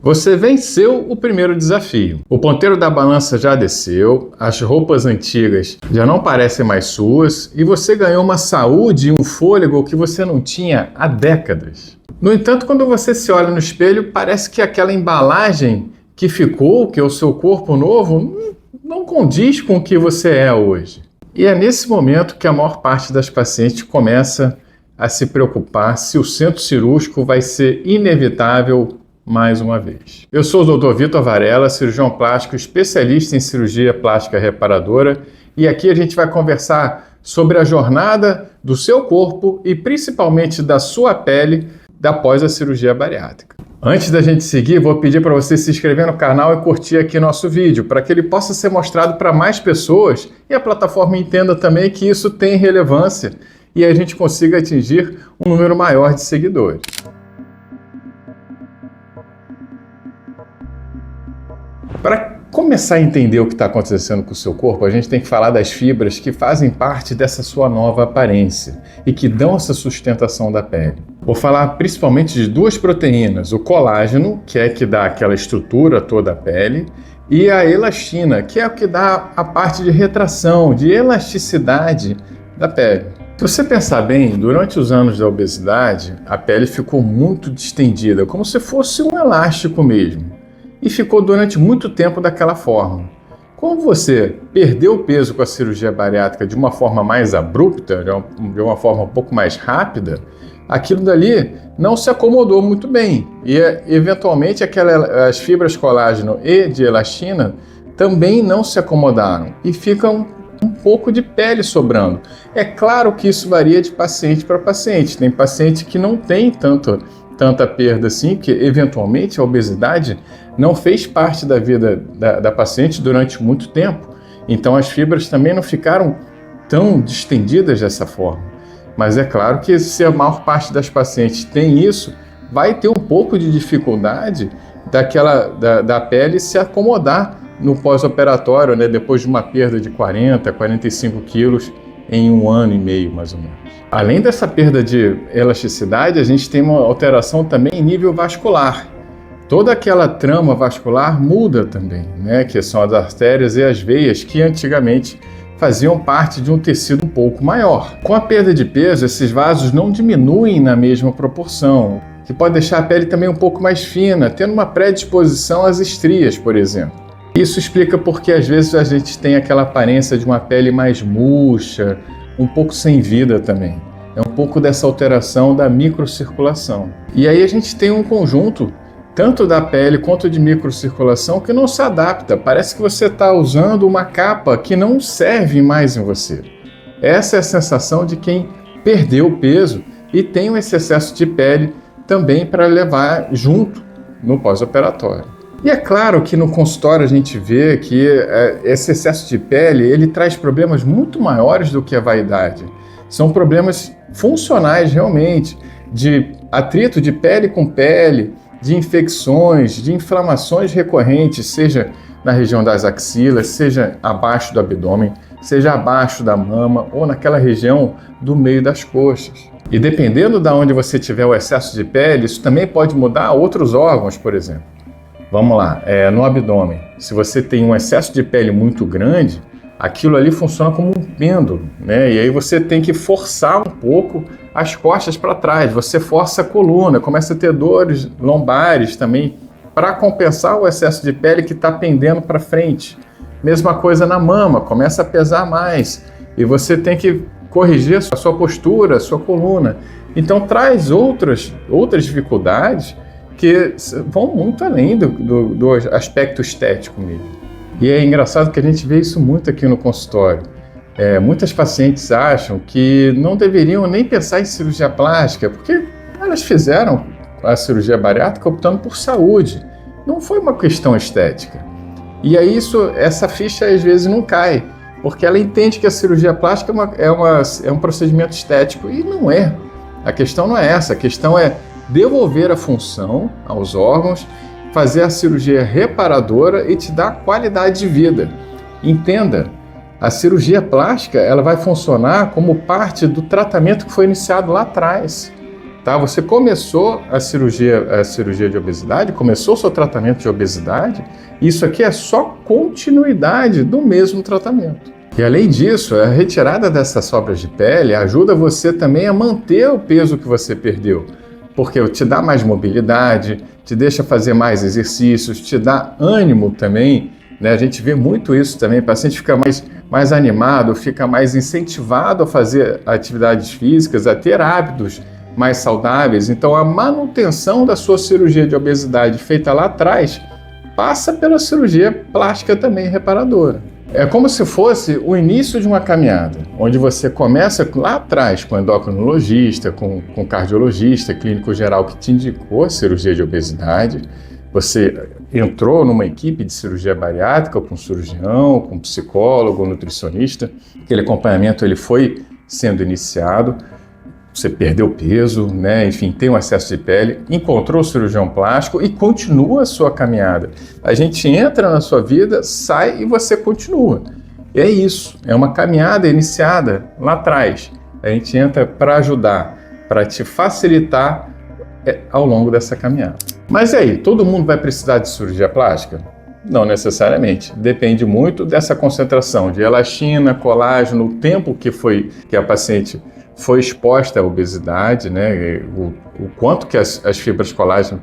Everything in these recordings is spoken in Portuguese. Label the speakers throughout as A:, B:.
A: Você venceu o primeiro desafio. O ponteiro da balança já desceu, as roupas antigas já não parecem mais suas e você ganhou uma saúde e um fôlego que você não tinha há décadas. No entanto, quando você se olha no espelho, parece que aquela embalagem que ficou, que é o seu corpo novo, não condiz com o que você é hoje. E é nesse momento que a maior parte das pacientes começa a se preocupar se o centro cirúrgico vai ser inevitável mais uma vez. Eu sou o Dr. Vitor Varela, cirurgião plástico, especialista em cirurgia plástica reparadora, e aqui a gente vai conversar sobre a jornada do seu corpo e principalmente da sua pele após a cirurgia bariátrica. Antes da gente seguir, vou pedir para você se inscrever no canal e curtir aqui nosso vídeo, para que ele possa ser mostrado para mais pessoas e a plataforma entenda também que isso tem relevância e a gente consiga atingir um número maior de seguidores. Para começar a entender o que está acontecendo com o seu corpo, a gente tem que falar das fibras que fazem parte dessa sua nova aparência e que dão essa sustentação da pele. Vou falar principalmente de duas proteínas, o colágeno, que é que dá aquela estrutura toda à pele, e a elastina, que é o que dá a parte de retração, de elasticidade da pele. Se você pensar bem, durante os anos da obesidade, a pele ficou muito distendida, como se fosse um elástico mesmo. E ficou durante muito tempo daquela forma. Como você perdeu peso com a cirurgia bariátrica de uma forma mais abrupta, de uma forma um pouco mais rápida, aquilo dali não se acomodou muito bem. E, eventualmente, as fibras colágeno e de elastina também não se acomodaram e ficam um pouco de pele sobrando. É claro que isso varia de paciente para paciente. Tem paciente que não tem tanta perda assim, que eventualmente a obesidade não fez parte da vida da paciente durante muito tempo. Então as fibras também não ficaram tão distendidas dessa forma. Mas é claro que se a maior parte das pacientes tem isso, vai ter um pouco de dificuldade da pele se acomodar no pós-operatório, né, depois de uma perda de 40, 45 quilos em 1 ano e meio, mais ou menos. Além dessa perda de elasticidade, a gente tem uma alteração também em nível vascular. Toda aquela trama vascular muda também, né, que são as artérias e as veias, que antigamente faziam parte de um tecido um pouco maior. Com a perda de peso, esses vasos não diminuem na mesma proporção, que pode deixar a pele também um pouco mais fina, tendo uma predisposição às estrias, por exemplo. Isso explica porque às vezes a gente tem aquela aparência de uma pele mais murcha, um pouco sem vida também. É um pouco dessa alteração da microcirculação. E aí a gente tem um conjunto, tanto da pele quanto de microcirculação, que não se adapta. Parece que você está usando uma capa que não serve mais em você. Essa é a sensação de quem perdeu o peso e tem esse excesso de pele também para levar junto no pós-operatório. E é claro que no consultório a gente vê que esse excesso de pele, ele traz problemas muito maiores do que a vaidade. São problemas funcionais realmente, de atrito de pele com pele, de infecções, de inflamações recorrentes, seja na região das axilas, seja abaixo do abdômen, seja abaixo da mama ou naquela região do meio das coxas. E dependendo de onde você tiver o excesso de pele, isso também pode mudar outros órgãos, por exemplo. Vamos lá, no abdômen, se você tem um excesso de pele muito grande, aquilo ali funciona como um pêndulo, né? E aí você tem que forçar um pouco as costas para trás, você força a coluna, começa a ter dores lombares também, para compensar o excesso de pele que está pendendo para frente. Mesma coisa na mama, começa a pesar mais, e você tem que corrigir a sua postura, a sua coluna. Então traz outras dificuldades que vão muito além do aspecto estético mesmo. E é engraçado que a gente vê isso muito aqui no consultório. Muitas pacientes acham que não deveriam nem pensar em cirurgia plástica, porque elas fizeram a cirurgia bariátrica optando por saúde. Não foi uma questão estética. E aí essa ficha às vezes não cai, porque ela entende que a cirurgia plástica é um procedimento estético, e não é. A questão não é essa, a questão é devolver a função aos órgãos, fazer a cirurgia reparadora e te dar qualidade de vida. Entenda, a cirurgia plástica ela vai funcionar como parte do tratamento que foi iniciado lá atrás. tá? Você começou a cirurgia de obesidade, começou o seu tratamento de obesidade, isso aqui é só continuidade do mesmo tratamento. E além disso, a retirada dessas sobras de pele ajuda você também a manter o peso que você perdeu, porque te dá mais mobilidade, te deixa fazer mais exercícios, te dá ânimo também, né? A gente vê muito isso também, o paciente fica mais animado, fica mais incentivado a fazer atividades físicas, a ter hábitos mais saudáveis. Então a manutenção da sua cirurgia de obesidade feita lá atrás passa pela cirurgia plástica também reparadora. É como se fosse o início de uma caminhada, onde você começa lá atrás com endocrinologista, com cardiologista, clínico geral que te indicou a cirurgia de obesidade. Você entrou numa equipe de cirurgia bariátrica com cirurgião, com psicólogo, nutricionista. Aquele acompanhamento ele foi sendo iniciado. Você perdeu peso, né? Enfim, tem um excesso de pele, encontrou o cirurgião plástico e continua a sua caminhada. A gente entra na sua vida, sai e você continua. E é isso, é uma caminhada iniciada lá atrás. A gente entra para ajudar, para te facilitar ao longo dessa caminhada. Mas e aí, todo mundo vai precisar de cirurgia plástica? Não necessariamente. Depende muito dessa concentração de elastina, colágeno, o tempo que a paciente foi exposta à obesidade, né? O quanto que as fibras colágeno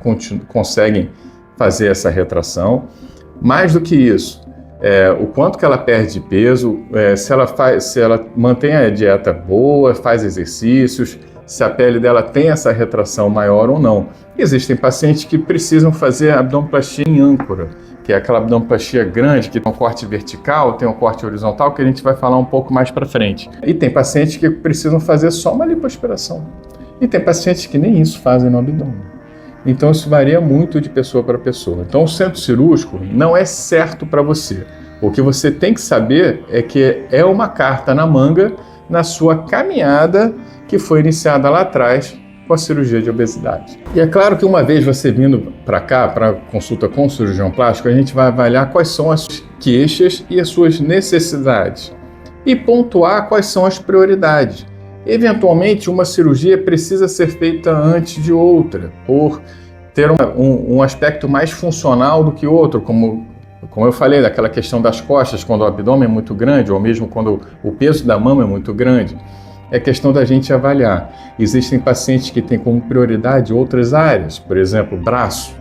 A: conseguem fazer essa retração. Mais do que isso, o quanto que ela perde de peso, se ela mantém a dieta boa, faz exercícios, se a pele dela tem essa retração maior ou não. Existem pacientes que precisam fazer abdominoplastia em âncora, que é aquela abdominoplastia grande, que tem um corte vertical, tem um corte horizontal, que a gente vai falar um pouco mais para frente. E tem pacientes que precisam fazer só uma lipoaspiração. E tem pacientes que nem isso fazem no abdômen. Então isso varia muito de pessoa para pessoa. Então o centro cirúrgico não é certo para você. O que você tem que saber é que é uma carta na manga na sua caminhada que foi iniciada lá atrás com a cirurgia de obesidade. E é claro que uma vez você vindo para cá, para consulta com o cirurgião plástico, a gente vai avaliar quais são as queixas e as suas necessidades e pontuar quais são as prioridades. Eventualmente, uma cirurgia precisa ser feita antes de outra, por ter um aspecto mais funcional do que outro, como eu falei, daquela questão das costas, quando o abdômen é muito grande, ou mesmo quando o peso da mama é muito grande. É questão da gente avaliar. Existem pacientes que têm como prioridade outras áreas, por exemplo, braço.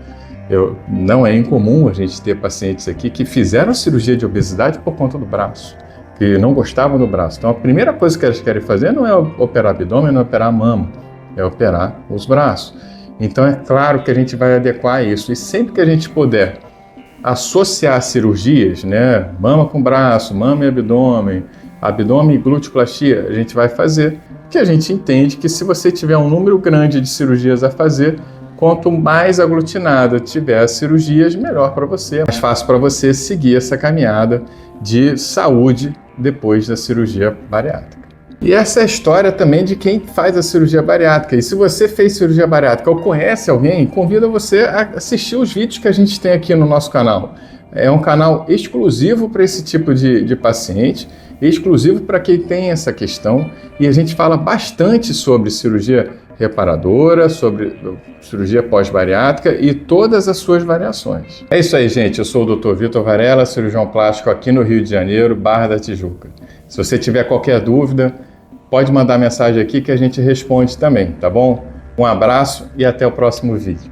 A: Não é incomum a gente ter pacientes aqui que fizeram cirurgia de obesidade por conta do braço, que não gostavam do braço. Então a primeira coisa que eles querem fazer não é operar abdômen, não é operar a mama, é operar os braços. Então é claro que a gente vai adequar isso. E sempre que a gente puder associar cirurgias, né, mama com braço, mama e abdômen e glúteoplastia, a gente vai fazer, porque a gente entende que se você tiver um número grande de cirurgias a fazer, quanto mais aglutinada tiver as cirurgias, melhor para você, mais fácil para você seguir essa caminhada de saúde depois da cirurgia bariátrica. E essa é a história também de quem faz a cirurgia bariátrica. E se você fez cirurgia bariátrica ou conhece alguém, convido você a assistir os vídeos que a gente tem aqui no nosso canal. É um canal exclusivo para esse tipo de paciente, exclusivo para quem tem essa questão, e a gente fala bastante sobre cirurgia reparadora, sobre cirurgia pós-bariátrica e todas as suas variações. É isso aí, gente. Eu sou o Dr. Vitor Varela, cirurgião plástico aqui no Rio de Janeiro, Barra da Tijuca. Se você tiver qualquer dúvida, pode mandar mensagem aqui que a gente responde também, tá bom? Um abraço e até o próximo vídeo.